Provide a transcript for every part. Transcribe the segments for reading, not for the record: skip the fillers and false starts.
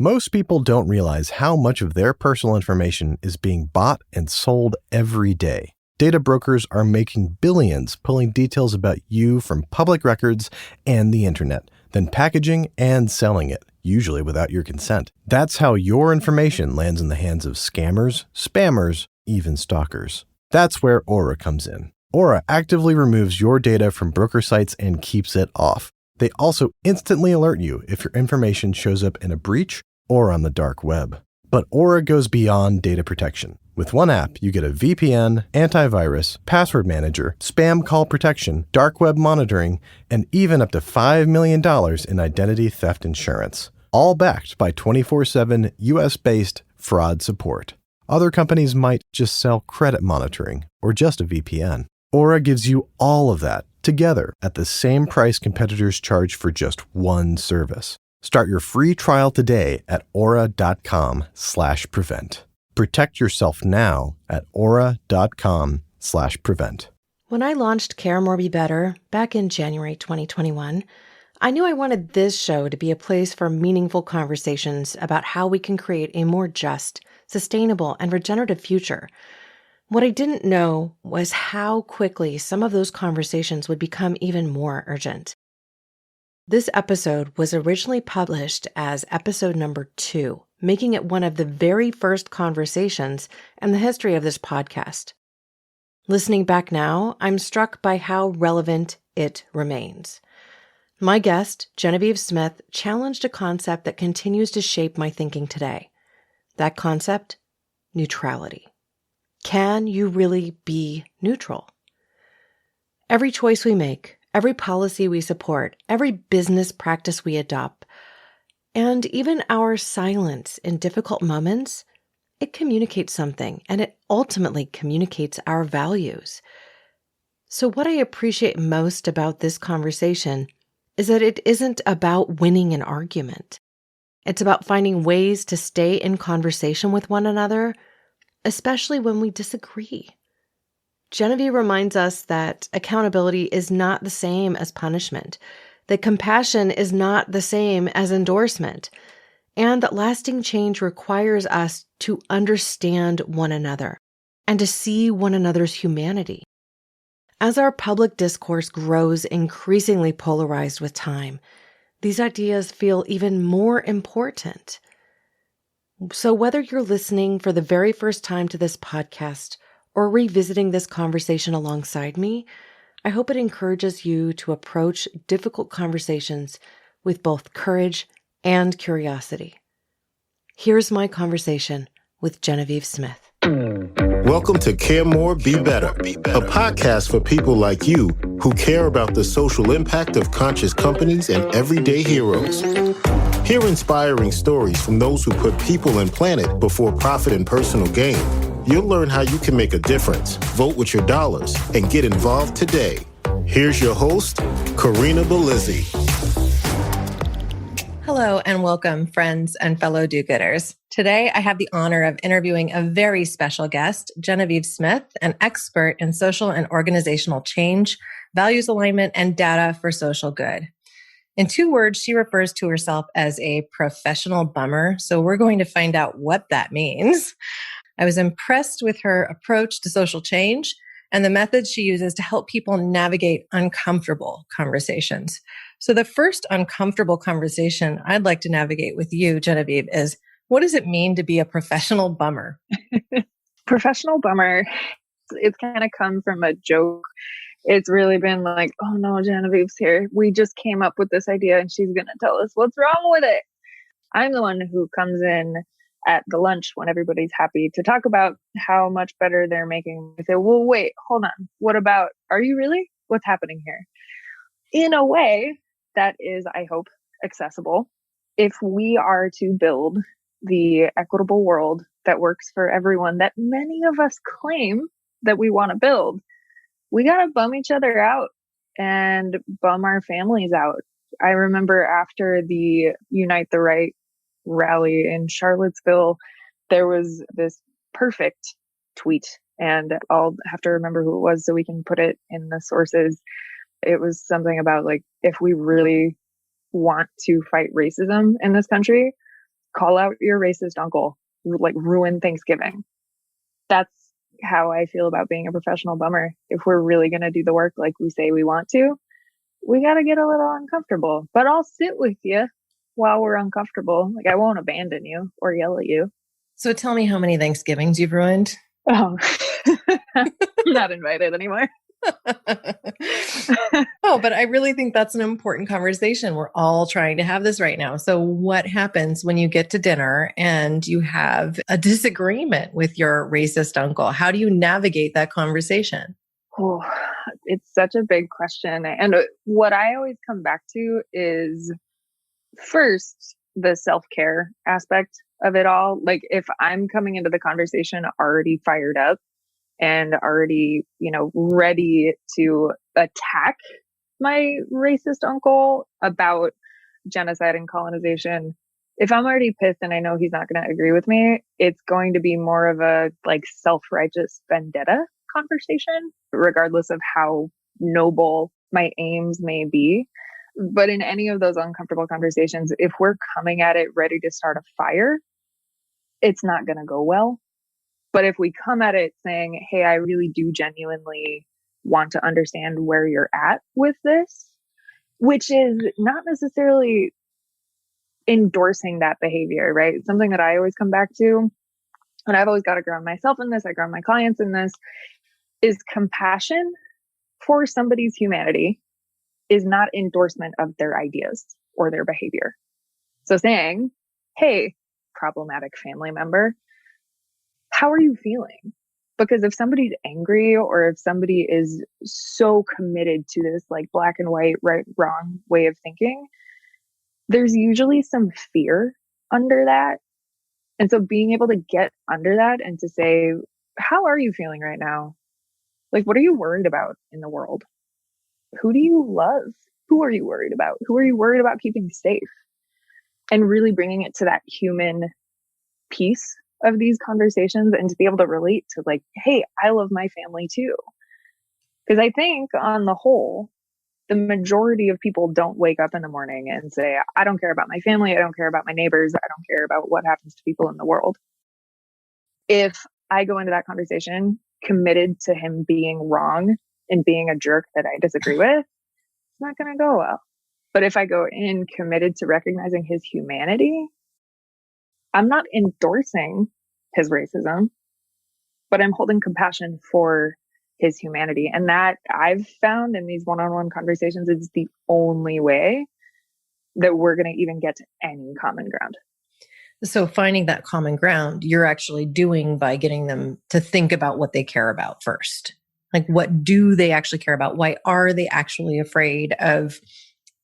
Most people don't realize how much of their personal information is being bought and sold every day. Data brokers are making billions pulling details about you from public records and the internet, then packaging and selling it, usually without your consent. That's how your information lands in the hands of scammers, spammers, even stalkers. That's where Aura comes in. Aura actively removes your data from broker sites and keeps it off. They also instantly alert you if your information shows up in a breach or on the dark web. But Aura goes beyond data protection. With one app, you get a VPN, antivirus, password manager, spam call protection, dark web monitoring, and even up to $5 million in identity theft insurance. All backed by 24/7 US-based fraud support. Other companies might just sell credit monitoring or just a VPN. Aura gives you all of that together at the same price competitors charge for just one service. Start your free trial today at aura.com/prevent. Protect yourself now at aura.com/prevent. When I launched Care More Be Better back in January 2021, I knew I wanted this show to be a place for meaningful conversations about how we can create a more just, sustainable, and regenerative future. What I didn't know was how quickly some of those conversations would become even more urgent. This episode was originally published as episode number 2, making it one of the very first conversations in the history of this podcast. Listening back now, I'm struck by how relevant it remains. My guest, Genevieve Smith, challenged a concept that continues to shape my thinking today. That concept? Neutrality. Can you really be neutral? Every choice we make, every policy we support, every business practice we adopt, and even our silence in difficult moments, it communicates something, and it ultimately communicates our values. So what I appreciate most about this conversation is that it isn't about winning an argument. It's about finding ways to stay in conversation with one another, especially when we disagree. Genevieve reminds us that accountability is not the same as punishment, that compassion is not the same as endorsement, and that lasting change requires us to understand one another and to see one another's humanity. As our public discourse grows increasingly polarized with time, these ideas feel even more important. So whether you're listening for the very first time to this podcast or revisiting this conversation alongside me, I hope it encourages you to approach difficult conversations with both courage and curiosity. Here's my conversation with Genevieve Smith. Welcome to Care More, Be Better, a podcast for people like you who care about the social impact of conscious companies and everyday heroes. Hear inspiring stories from those who put people and planet before profit and personal gain. You'll learn how you can make a difference, vote with your dollars, and get involved today. Here's your host, Corinna Bellizzi. Hello and welcome, friends and fellow do-gooders. Today, I have the honor of interviewing a very special guest, Genevieve Smith, an expert in social and organizational change, values alignment, and data for social good. In 2 words, she refers to herself as a professional bummer, so we're going to find out what that means. I was impressed with her approach to social change and the methods she uses to help people navigate uncomfortable conversations. So the first uncomfortable conversation I'd like to navigate with you, Genevieve, is what does it mean to be a professional bummer? Professional bummer, it's kind of come from a joke. It's really been like, oh no, Genevieve's here. We just came up with this idea and she's going to tell us what's wrong with it. I'm the one who comes in at the lunch when everybody's happy to talk about how much better they're making. I say, well, wait, hold on. What about, are you really? What's happening here? In a way that is, I hope, accessible. If we are to build the equitable world that works for everyone that many of us claim that we want to build, we got to bum each other out and bum our families out. I remember after the Unite the Right rally in Charlottesville, there was this perfect tweet, and I'll have to remember who it was so we can put it in the sources. It was something about like, if we really want to fight racism in this country, call out your racist uncle, like ruin Thanksgiving. That's how I feel about being a professional bummer. If we're really going to do the work like we say we want to, we got to get a little uncomfortable, but I'll sit with you while we're uncomfortable. Like I won't abandon you or yell at you. So tell me how many Thanksgivings you've ruined. Oh, I'm not invited anymore. Oh, but I really think that's an important conversation. We're all trying to have this right now. So what happens when you get to dinner and you have a disagreement with your racist uncle? How do you navigate that conversation? Oh, it's such a big question. And what I always come back to is first, the self-care aspect of it all. Like if I'm coming into the conversation already fired up and already, ready to attack my racist uncle about genocide and colonization, if I'm already pissed and I know he's not going to agree with me, it's going to be more of a like self-righteous vendetta conversation, regardless of how noble my aims may be. But in any of those uncomfortable conversations, if we're coming at it ready to start a fire, it's not going to go well. But if we come at it saying, hey, I really do genuinely want to understand where you're at with this, which is not necessarily endorsing that behavior, right? Something that I always come back to, and I've always got to ground myself in this, I ground my clients in this, is compassion for somebody's humanity is not endorsement of their ideas or their behavior. So saying, hey, problematic family member, how are you feeling? Because if somebody's angry or if somebody is so committed to this like black and white, right, wrong way of thinking, there's usually some fear under that. And so being able to get under that and to say, how are you feeling right now? Like, what are you worried about in the world? Who do you love? Who are you worried about? Who are you worried about keeping safe? And really bringing it to that human piece of these conversations and to be able to relate to like, hey, I love my family too. Because I think on the whole, the majority of people don't wake up in the morning and say, I don't care about my family. I don't care about my neighbors. I don't care about what happens to people in the world. If I go into that conversation committed to him being wrong and being a jerk that I disagree with, it's not going to go well. But if I go in committed to recognizing his humanity, I'm not endorsing his racism, but I'm holding compassion for his humanity. And that I've found in these one-on-one conversations is the only way that we're going to even get to any common ground. So finding that common ground, you're actually doing by getting them to think about what they care about first. Like, what do they actually care about? Why are they actually afraid of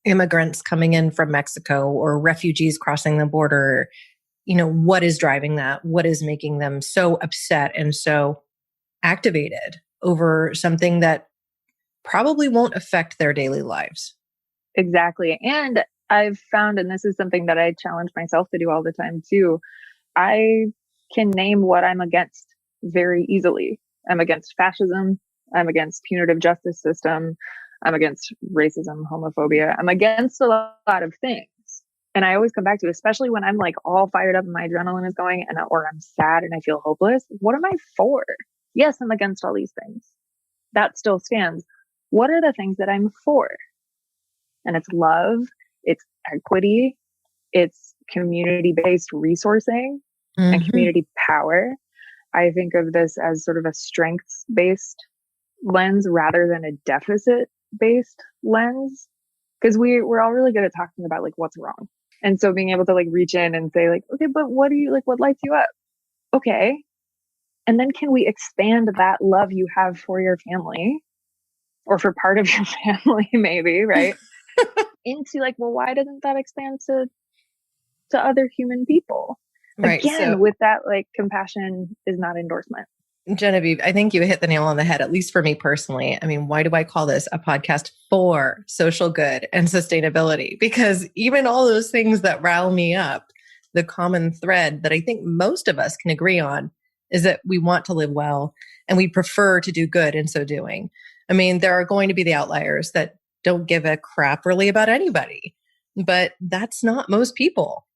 immigrants coming in from Mexico or refugees crossing the border? What is driving that? What is making them so upset and so activated over something that probably won't affect their daily lives? Exactly. And I've found, and this is something that I challenge myself to do all the time too, I can name what I'm against very easily. I'm against fascism. I'm against punitive justice system. I'm against racism, homophobia. I'm against a lot of things. And I always come back to, especially when I'm like all fired up and my adrenaline is going or I'm sad and I feel hopeless. What am I for? Yes, I'm against all these things. That still stands. What are the things that I'm for? And it's love, it's equity, it's community-based resourcing and community power. I think of this as sort of a strengths-based lens rather than a deficit-based lens. Because we're all really good at talking about like what's wrong. And so being able to like reach in and say like, okay, but what do you like, what lights you up? Okay. And then can we expand that love you have for your family or for part of your family, maybe, right? Into like, well, why doesn't that expand to other human people? Right. Again, So, with that, like compassion is not endorsement. Genevieve, I think you hit the nail on the head, at least for me personally. I mean, why do I call this a podcast for social good and sustainability? Because even all those things that rile me up, the common thread that I think most of us can agree on is that we want to live well and we prefer to do good in so doing. I mean, there are going to be the outliers that don't give a crap really about anybody, but that's not most people.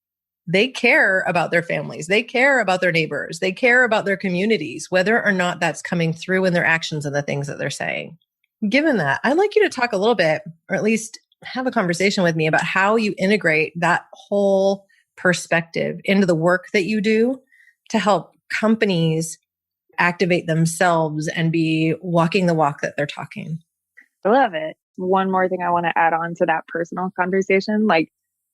they care about their families. They care about their neighbors. They care about their communities, whether or not that's coming through in their actions and the things that they're saying. Given that, I'd like you to talk a little bit, or at least have a conversation with me about how you integrate that whole perspective into the work that you do to help companies activate themselves and be walking the walk that they're talking. I love it. One more thing I want to add on to that personal conversation, like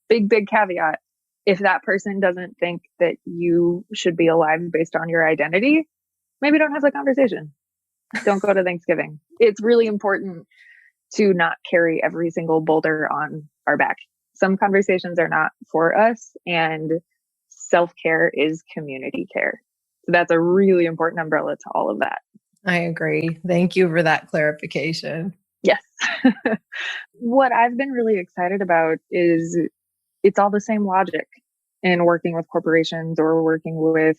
big caveat. If that person doesn't think that you should be alive based on your identity, maybe don't have the conversation. Don't go to Thanksgiving. It's really important to not carry every single boulder on our back. Some conversations are not for us, and self-care is community care. So that's a really important umbrella to all of that. I agree. Thank you for that clarification. Yes. What I've been really excited about is it's all the same logic in working with corporations or working with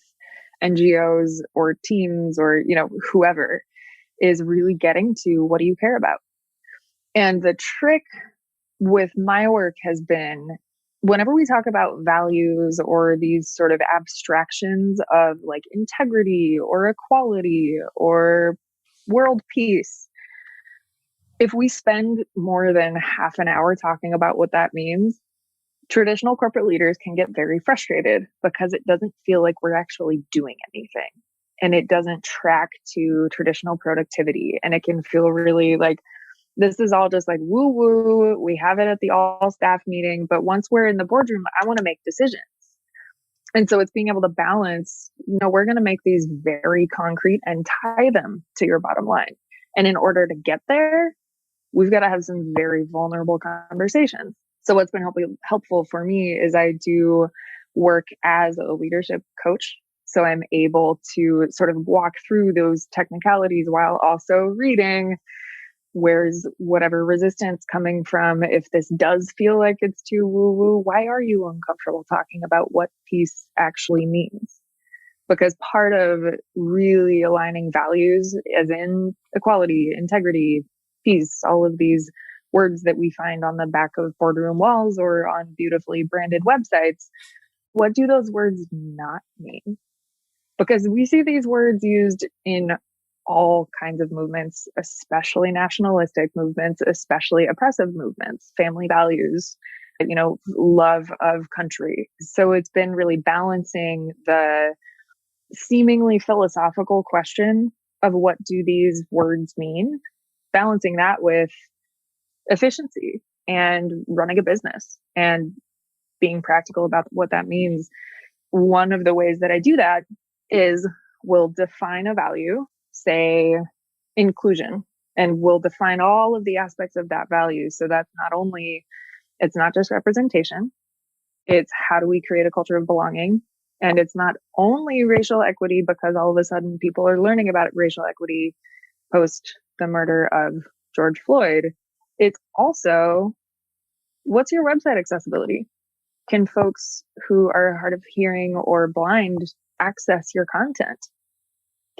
NGOs or teams or, whoever, is really getting to what do you care about? And the trick with my work has been whenever we talk about values or these sort of abstractions of like integrity or equality or world peace, if we spend more than half an hour talking about what that means, traditional corporate leaders can get very frustrated because it doesn't feel like we're actually doing anything. And it doesn't track to traditional productivity. And it can feel really like this is all just like woo woo. We have it at the all staff meeting. But once we're in the boardroom, I want to make decisions. And so it's being able to balance, we're going to make these very concrete and tie them to your bottom line. And in order to get there, we've got to have some very vulnerable conversations. So what's been helpful for me is I do work as a leadership coach. So I'm able to sort of walk through those technicalities while also reading where's whatever resistance coming from. If this does feel like it's too woo-woo, why are you uncomfortable talking about what peace actually means? Because part of really aligning values, as in equality, integrity, peace, all of these words that we find on the back of boardroom walls or on beautifully branded websites, what do those words not mean? Because we see these words used in all kinds of movements, especially nationalistic movements, especially oppressive movements, family values, love of country. So it's been really balancing the seemingly philosophical question of what do these words mean, balancing that with efficiency and running a business and being practical about what that means. One of the ways that I do that is we'll define a value, say inclusion, and we'll define all of the aspects of that value. So that's it's not just representation. It's how do we create a culture of belonging? And it's not only racial equity because all of a sudden people are learning about racial equity post the murder of George Floyd. It's also, what's your website accessibility? Can folks who are hard of hearing or blind access your content?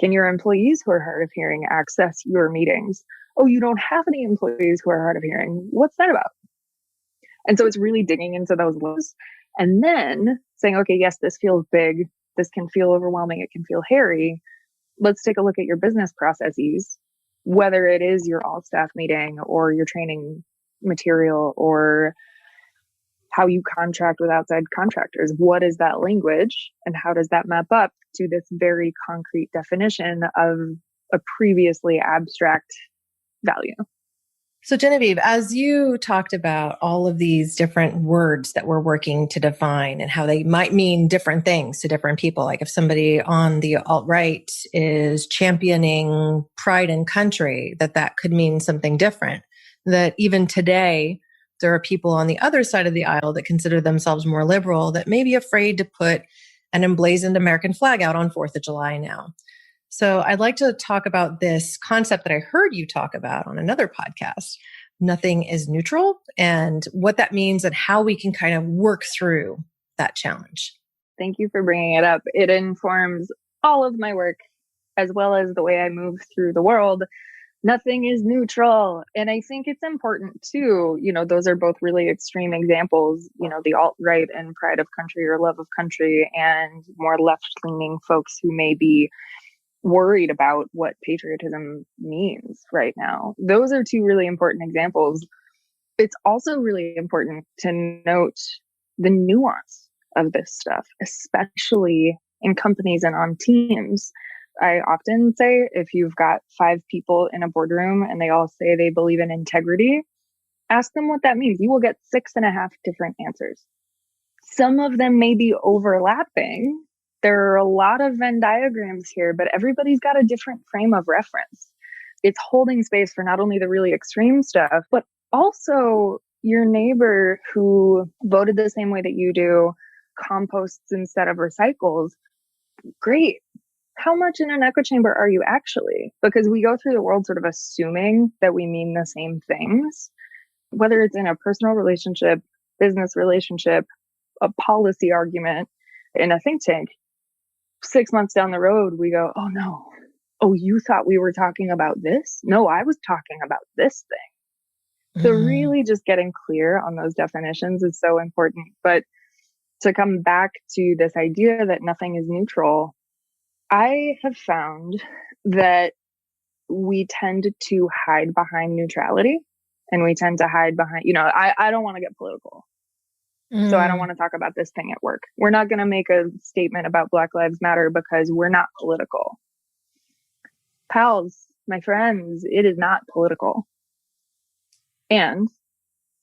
Can your employees who are hard of hearing access your meetings? Oh, you don't have any employees who are hard of hearing. What's that about? And so it's really digging into those layers and then saying, okay, yes, this feels big. This can feel overwhelming. It can feel hairy. Let's take a look at your business processes, whether it is your all staff meeting or your training material or how you contract with outside contractors. What is that language and how does that map up to this very concrete definition of a previously abstract value? So Genevieve, as you talked about all of these different words that we're working to define and how they might mean different things to different people, like if somebody on the alt-right is championing pride in country, that could mean something different. That even today, there are people on the other side of the aisle that consider themselves more liberal that may be afraid to put an emblazoned American flag out on 4th of July now. So I'd like to talk about this concept that I heard you talk about on another podcast, nothing is neutral, and what that means and how we can kind of work through that challenge. Thank you for bringing it up. It informs all of my work as well as the way I move through the world. Nothing is neutral. And I think it's important too, those are both really extreme examples, the alt-right and pride of country or love of country, and more left-leaning folks who may be worried about what patriotism means right now. Those are two really important examples. It's also really important to note the nuance of this stuff, especially in companies and on teams. I often say, if you've got 5 people in a boardroom and they all say they believe in integrity, ask them what that means. You will get 6.5 different answers. Some of them may be overlapping. There are a lot of Venn diagrams here, but everybody's got a different frame of reference. It's holding space for not only the really extreme stuff, but also your neighbor who voted the same way that you do, composts instead of recycles. Great. How much in an echo chamber are you actually? Because we go through the world sort of assuming that we mean the same things, whether it's in a personal relationship, business relationship, a policy argument, in a think tank. 6 months down the road, we go, oh no. Oh, you thought we were talking about this? No, I was talking about this thing. So really just getting clear on those definitions is so important. But to come back to this idea that nothing is neutral, I have found that we tend to hide behind neutrality, and we tend to hide behind, I don't want to get political. So I don't want to talk about this thing at work. We're not going to make a statement about Black Lives Matter because we're not political. Pals, my friends, it is not political. And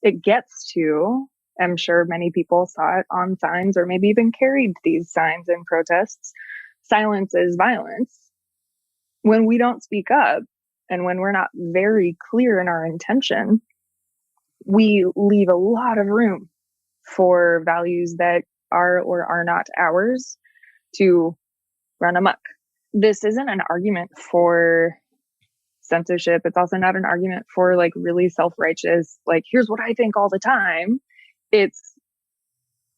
it gets to, I'm sure many people saw it on signs or maybe even carried these signs in protests. Silence is violence. When we don't speak up and when we're not very clear in our intention, we leave a lot of room for values that are or are not ours to run amok. This isn't an argument for censorship. It's also not an argument for like really self-righteous, like, here's what I think all the time. It's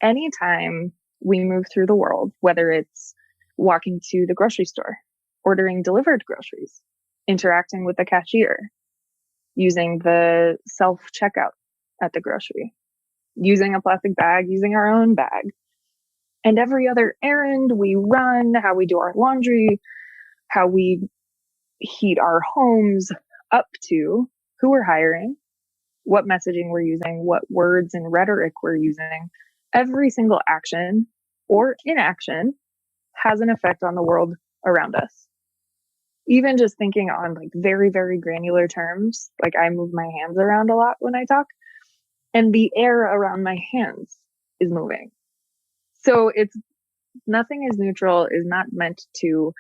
anytime we move through the world, whether it's walking to the grocery store, ordering delivered groceries, interacting with the cashier, using the self-checkout at the grocery, using a plastic bag, using our own bag, and every other errand we run, how we do our laundry, how we heat our homes, up to who we're hiring, what messaging we're using, what words and rhetoric we're using. Every single action or inaction has an effect on the world around us. Even just thinking on like very, very granular terms, like I move my hands around a lot when I talk, and the air around my hands is moving. So it's nothing is neutral is not meant to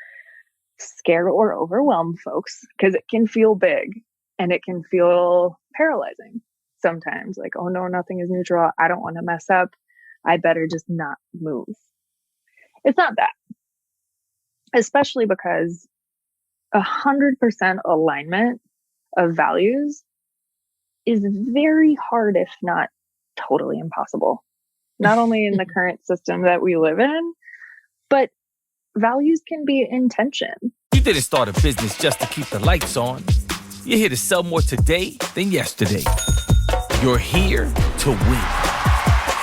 scare or overwhelm folks, because it can feel big and it can feel paralyzing sometimes. Like, oh no, nothing is neutral. I don't want to mess up. I better just not move. It's not that. Especially because 100% alignment of values is very hard, if not totally impossible. Not only in the current system that we live in, but values can be in tension. You didn't start a business just to keep the lights on. You're here to sell more today than yesterday. You're here to win.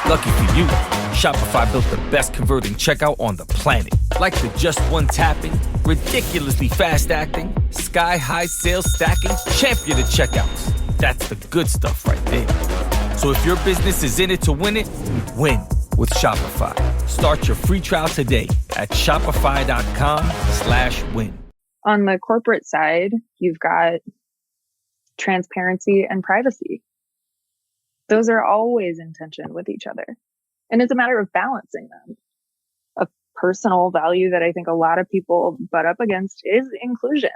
Lucky for you, Shopify built the best converting checkout on the planet. Like the just one tapping, ridiculously fast acting, sky-high sales stacking, champion of checkouts. That's the good stuff right there. So if your business is in it to win it, win with Shopify. Start your free trial today at shopify.com/win. On the corporate side, you've got transparency and privacy. Those are always in tension with each other. And it's a matter of balancing them. A personal value that I think a lot of people butt up against is inclusion.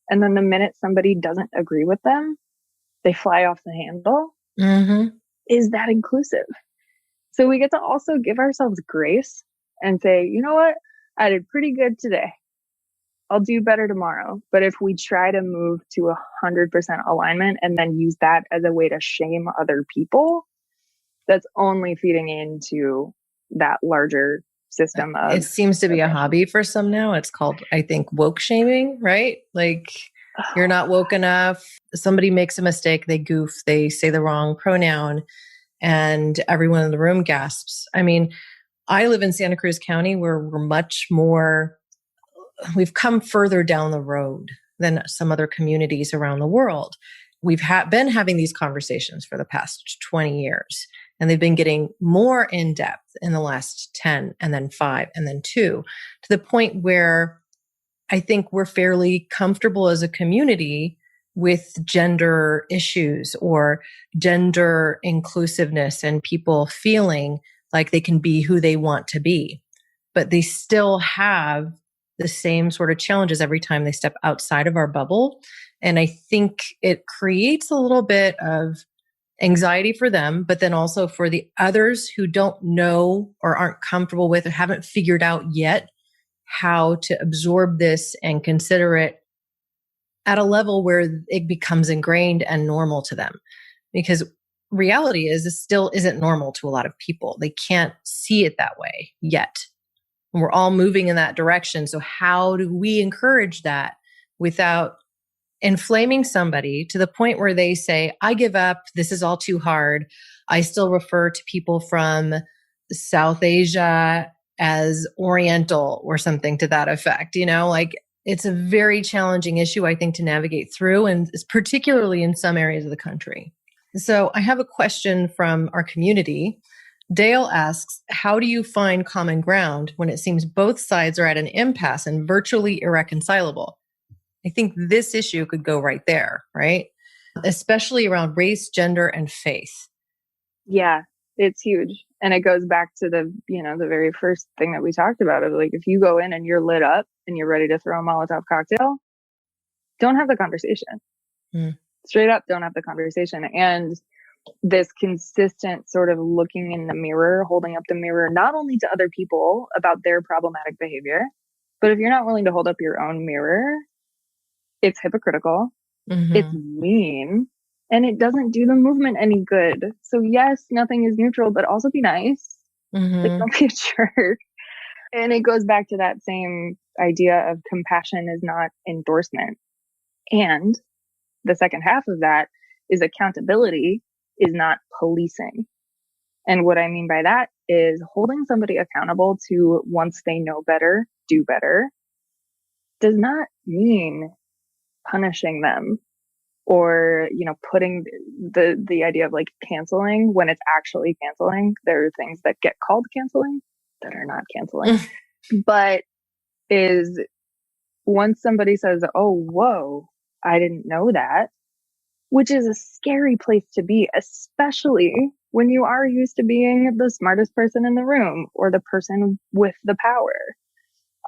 And then the minute somebody doesn't agree with them, they fly off the handle. Mm-hmm. Is that inclusive? So we get to also give ourselves grace and say, you know what? I did pretty good today. I'll do better tomorrow. But if we try to move to 100% alignment and then use that as a way to shame other people, that's only feeding into that larger system of... It seems to be a hobby for some now. It's called, I think, woke shaming, right? Like You're not woke enough. Somebody makes a mistake, they goof, they say the wrong pronoun, and everyone in the room gasps. I mean, I live in Santa Cruz County where we've come further down the road than some other communities around the world. We've been having these conversations for the past 20 years, and they've been getting more in depth in the last 10 and then 5 and then 2, to the point where I think we're fairly comfortable as a community with gender issues or gender inclusiveness and people feeling like they can be who they want to be. But they still have the same sort of challenges every time they step outside of our bubble. And I think it creates a little bit of anxiety for them, but then also for the others who don't know or aren't comfortable with or haven't figured out yet how to absorb this and consider it at a level where it becomes ingrained and normal to them. Because reality is, this still isn't normal to a lot of people. They can't see it that way yet. And we're all moving in that direction. So how do we encourage that without inflaming somebody to the point where they say, I give up, this is all too hard. I still refer to people from South Asia as Oriental or something to that effect. Like, it's a very challenging issue, I think, to navigate through, and particularly in some areas of the country. So I have a question from our community. Dale asks, how do you find common ground when it seems both sides are at an impasse and virtually irreconcilable? I think this issue could go right there, right? Especially around race, gender, and faith. Yeah, it's huge. And it goes back to the very first thing that we talked about of like, if you go in and you're lit up and you're ready to throw a Molotov cocktail, don't have the conversation. Straight up, don't have the conversation. And this consistent sort of looking in the mirror, holding up the mirror, not only to other people about their problematic behavior, but if you're not willing to hold up your own mirror, it's hypocritical, it's mean, and it doesn't do the movement any good. So yes, nothing is neutral, but also be nice. Like, don't be a jerk. And it goes back to that same idea of compassion is not endorsement. And the second half of that is accountability is not policing. And what I mean by that is holding somebody accountable to, once they know better, do better, does not mean punishing them or, putting the idea of like canceling when it's actually canceling. There are things that get called canceling that are not canceling, but is once somebody says, oh, whoa, I didn't know that, which is a scary place to be, especially when you are used to being the smartest person in the room or the person with the power.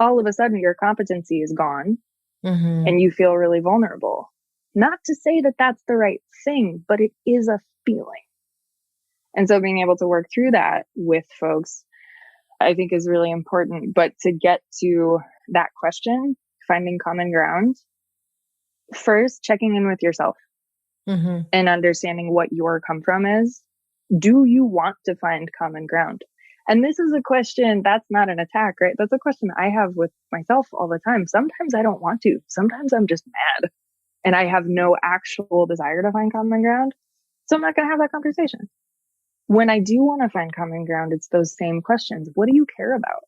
All of a sudden, your competency is gone and you feel really vulnerable. Not to say that that's the right thing, but it is a feeling. And so being able to work through that with folks, I think is really important. But to get to that question, finding common ground, first checking in with yourself and understanding what your come from is. Do you want to find common ground? And this is a question that's not an attack, right? That's a question I have with myself all the time. Sometimes I don't want to. Sometimes I'm just mad and I have no actual desire to find common ground. So I'm not going to have that conversation. When I do want to find common ground, it's those same questions. What do you care about?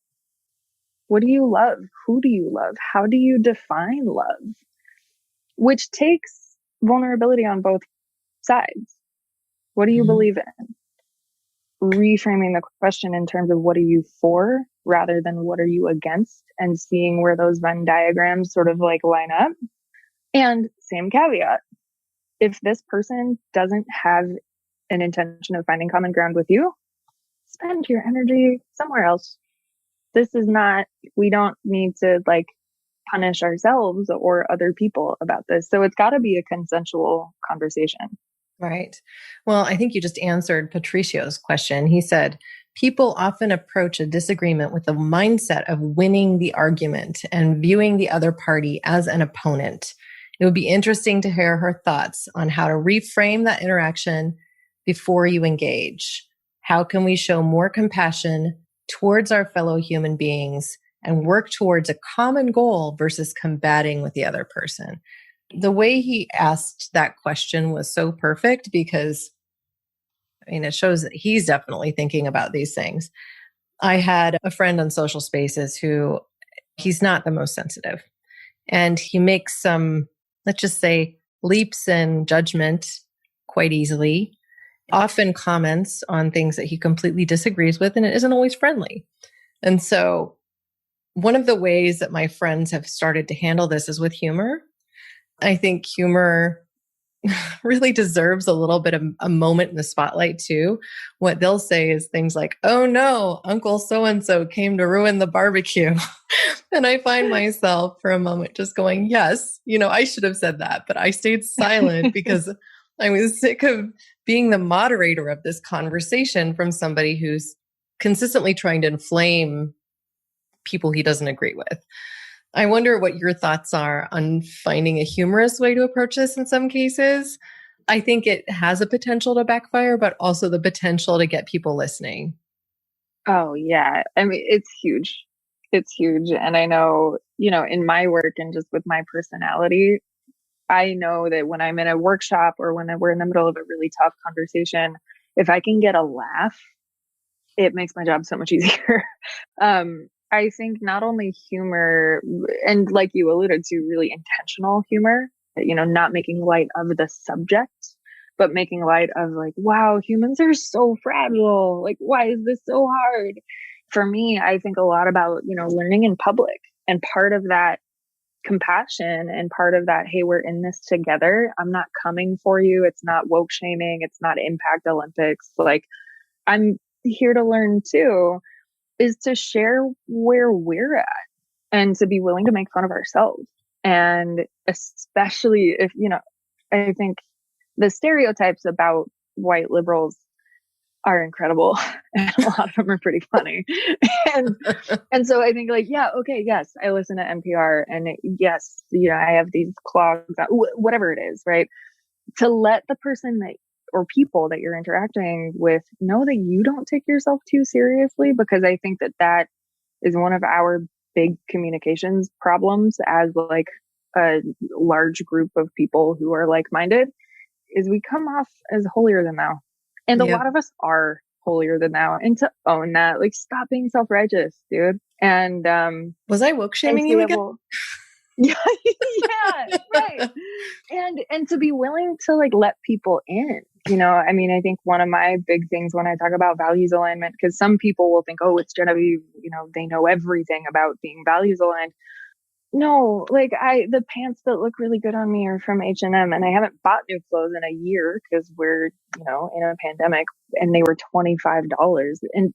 What do you love? Who do you love? How do you define love? Which takes vulnerability on both sides. What do you believe in? Reframing the question in terms of what are you for rather than what are you against, and seeing where those Venn diagrams sort of like line up. And same caveat, if this person doesn't have an intention of finding common ground with you, spend your energy somewhere else. This is not, we don't need to like punish ourselves or other people about this. So it's got to be a consensual conversation. Right. Well, I think you just answered Patricio's question. He said, people often approach a disagreement with the mindset of winning the argument and viewing the other party as an opponent. It would be interesting to hear her thoughts on how to reframe that interaction before you engage. How can we show more compassion towards our fellow human beings and work towards a common goal versus combating with the other person? The way he asked that question was so perfect because, it shows that he's definitely thinking about these things. I had a friend on social spaces who he's not the most sensitive, and he makes some, let's just say, leaps in judgment quite easily, often comments on things that he completely disagrees with, and it isn't always friendly. And so one of the ways that my friends have started to handle this is with humor. I think humor really deserves a little bit of a moment in the spotlight too. What they'll say is things like, "Oh no, Uncle so-and-so came to ruin the barbecue." And I find myself for a moment just going, yes, I should have said that, but I stayed silent because I was sick of being the moderator of this conversation from somebody who's consistently trying to inflame people he doesn't agree with. I wonder what your thoughts are on finding a humorous way to approach this in some cases. I think it has a potential to backfire, but also the potential to get people listening. Oh, yeah. I mean, it's huge. It's huge. And I know, in my work and just with my personality, I know that when I'm in a workshop or when we're in the middle of a really tough conversation, if I can get a laugh, it makes my job so much easier. I think not only humor, and like you alluded to, really intentional humor, not making light of the subject, but making light of like, wow, humans are so fragile. Like, why is this so hard? For me, I think a lot about, learning in public, and part of that compassion and part of that, hey, we're in this together. I'm not coming for you. It's not woke shaming. It's not impact Olympics. Like, I'm here to learn too, is to share where we're at and to be willing to make fun of ourselves. And especially if, I think the stereotypes about white liberals are incredible and a lot of them are pretty funny. and and so I think like, yeah, okay, yes, I listen to NPR and yes, I have these clogs, whatever it is, right? To let the person that or people that you're interacting with know that you don't take yourself too seriously, because I think that is one of our big communications problems as like a large group of people who are like-minded, is we come off as holier than thou. And Yep. a lot of us are holier than thou, and to own that, like, stop being self-righteous, dude. And was I woke shaming you again? Yeah, right. And to be willing to like let people in, I think one of my big things when I talk about values alignment, because some people will think, oh, it's Genevieve, they know everything about being values aligned. No, like the pants that look really good on me are from H&M, and I haven't bought new clothes in a year because we're, in a pandemic, and they were $25.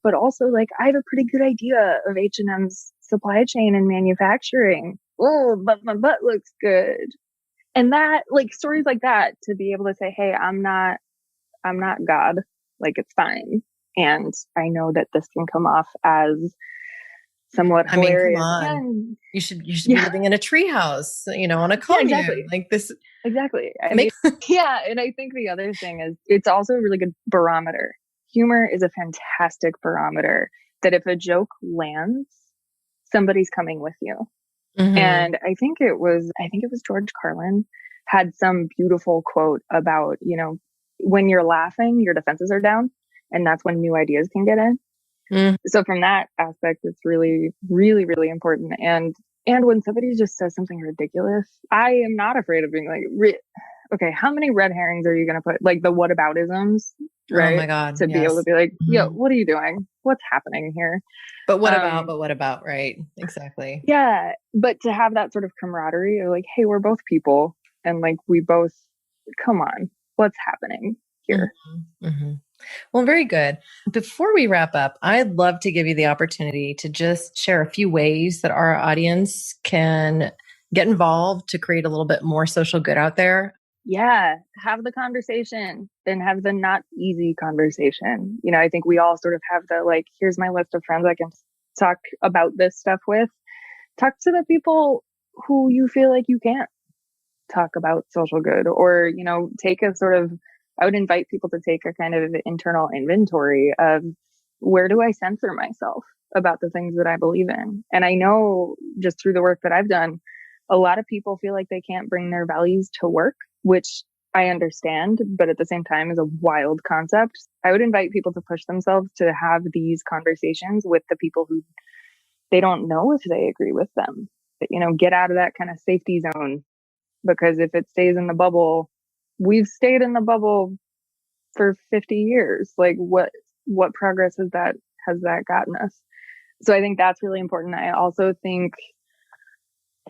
But also like I have a pretty good idea of H&M's supply chain and manufacturing. Oh, but my butt looks good. And that, like, stories like that, to be able to say, hey, I'm not God, like, it's fine. And I know that this can come off as somewhat hilarious. Come on. And you should be living in a treehouse, on a commune. Yeah, exactly. Like this. Exactly. Yeah. And I think the other thing is it's also a really good barometer. Humor is a fantastic barometer that if a joke lands, somebody's coming with you. Mm-hmm. And I think it was George Carlin had some beautiful quote about, when you're laughing, your defenses are down, and that's when new ideas can get in. Mm. So from that aspect, it's really, really, really important. And when somebody just says something ridiculous, I am not afraid of being like, okay, how many red herrings are you going to put? Like the whataboutisms, right? Oh my God. To be able to be like, yo, what are you doing? What's happening here? But what about, right? Exactly. Yeah. But to have that sort of camaraderie of like, hey, we're both people. And like, we both, come on, what's happening here? Mm-hmm. Mm-hmm. Well, very good. Before we wrap up, I'd love to give you the opportunity to just share a few ways that our audience can get involved to create a little bit more social good out there. Yeah, have the conversation and have the not easy conversation. I think we all sort of have the like, here's my list of friends I can talk about this stuff with. Talk to the people who you feel like you can't talk about social good, or, take a sort of, I would invite people to take a kind of internal inventory of where do I censor myself about the things that I believe in? And I know just through the work that I've done, A lot of people feel like they can't bring their values to work, which I understand, but at the same time is a wild concept. I would invite people to push themselves to have these conversations with the people who they don't know if they agree with them. But, get out of that kind of safety zone, because if it stays in the bubble, we've stayed in the bubble for 50 years. Like what progress has that gotten us? So I think that's really important. I also think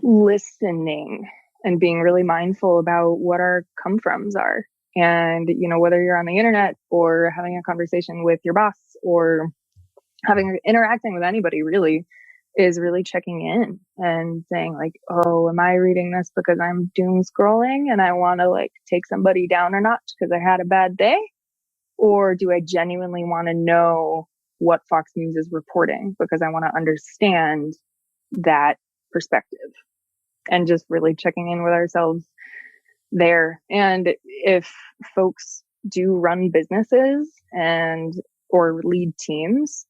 listening and being really mindful about what our come froms are. And, whether you're on the internet or having a conversation with your boss or interacting with anybody really, is really checking in and saying like, oh, am I reading this because I'm doom scrolling and I want to take somebody down a notch because I had a bad day? Or do I genuinely want to know what Fox News is reporting because I want to understand that perspective? And just really checking in with ourselves there. And if folks do run businesses or lead teams,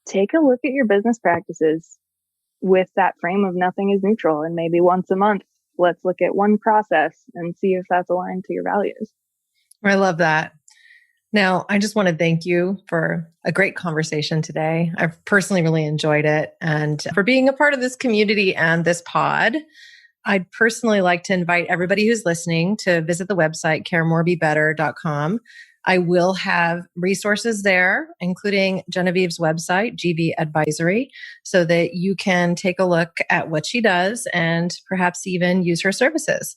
take a look at your business practices with that frame of nothing is neutral. And maybe once a month, let's look at one process and see if that's aligned to your values. I love that. Now, I just want to thank you for a great conversation today. I've personally really enjoyed it, and for being a part of this community and this pod. I'd personally like to invite everybody who's listening to visit the website, caremorebebetter.com. I will have resources there, including Genevieve's website, GV Advisory, so that you can take a look at what she does and perhaps even use her services.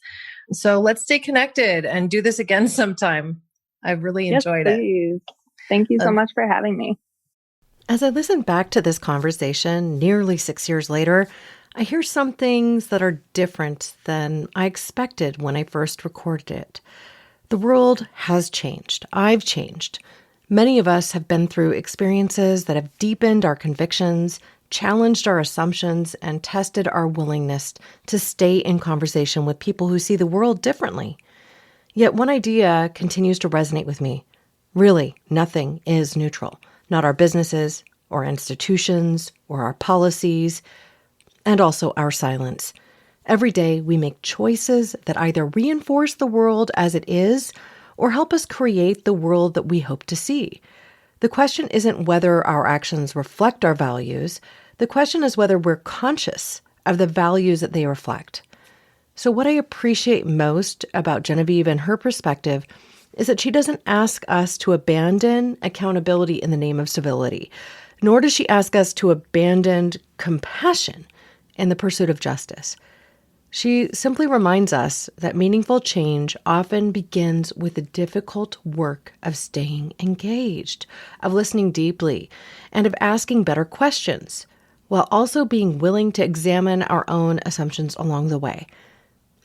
So let's stay connected and do this again sometime. I've really enjoyed it. Thank you so much for having me. As I listen back to this conversation nearly 6 years later, I hear some things that are different than I expected when I first recorded it. The world has changed. I've changed. Many of us have been through experiences that have deepened our convictions, challenged our assumptions, and tested our willingness to stay in conversation with people who see the world differently. Yet one idea continues to resonate with me. Really, nothing is neutral. Not our businesses, or institutions, or our policies, and also our silence. Every day we make choices that either reinforce the world as it is or help us create the world that we hope to see. The question isn't whether our actions reflect our values. The question is whether we're conscious of the values that they reflect. So what I appreciate most about Genevieve and her perspective is that she doesn't ask us to abandon accountability in the name of civility, nor does she ask us to abandon compassion in the pursuit of justice. She simply reminds us that meaningful change often begins with the difficult work of staying engaged, of listening deeply, and of asking better questions, while also being willing to examine our own assumptions along the way.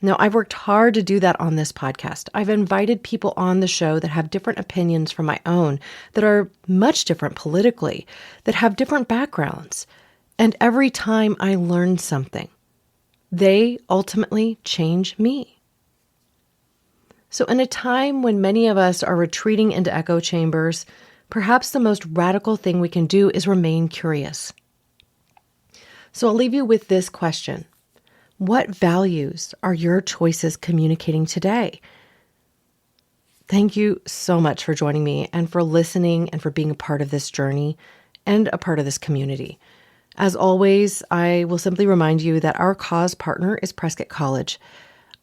Now, I've worked hard to do that on this podcast. I've invited people on the show that have different opinions from my own, that are much different politically, that have different backgrounds. And every time I learn something, they ultimately change me. So in a time when many of us are retreating into echo chambers, perhaps the most radical thing we can do is remain curious. So I'll leave you with this question. What values are your choices communicating today? Thank you so much for joining me and for listening and for being a part of this journey and a part of this community. As always, I will simply remind you that our cause partner is Prescott College.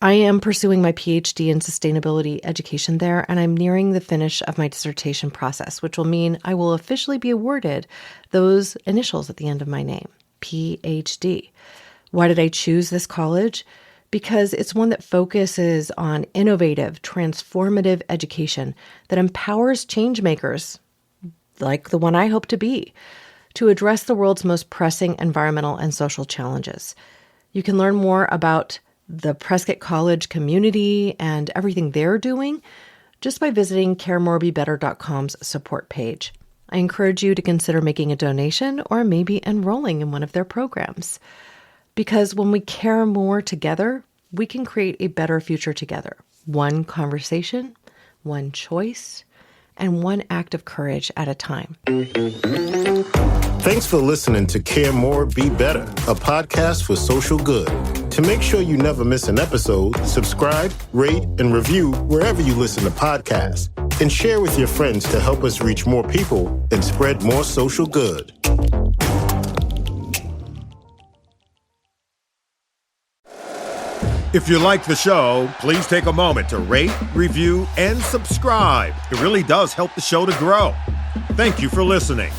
I am pursuing my PhD in sustainability education there, and I'm nearing the finish of my dissertation process, which will mean I will officially be awarded those initials at the end of my name, PhD. Why did I choose this college? Because it's one that focuses on innovative, transformative education that empowers change makers, like the one I hope to be, to address the world's most pressing environmental and social challenges. You can learn more about the Prescott College community and everything they're doing just by visiting caremorebebetter.com's support page. I encourage you to consider making a donation or maybe enrolling in one of their programs. Because when we care more together, we can create a better future together. One conversation, one choice, and one act of courage at a time. Thanks for listening to Care More, Be Better, a podcast for social good. To make sure you never miss an episode, subscribe, rate, and review wherever you listen to podcasts. And share with your friends to help us reach more people and spread more social good. If you like the show, please take a moment to rate, review, and subscribe. It really does help the show to grow. Thank you for listening.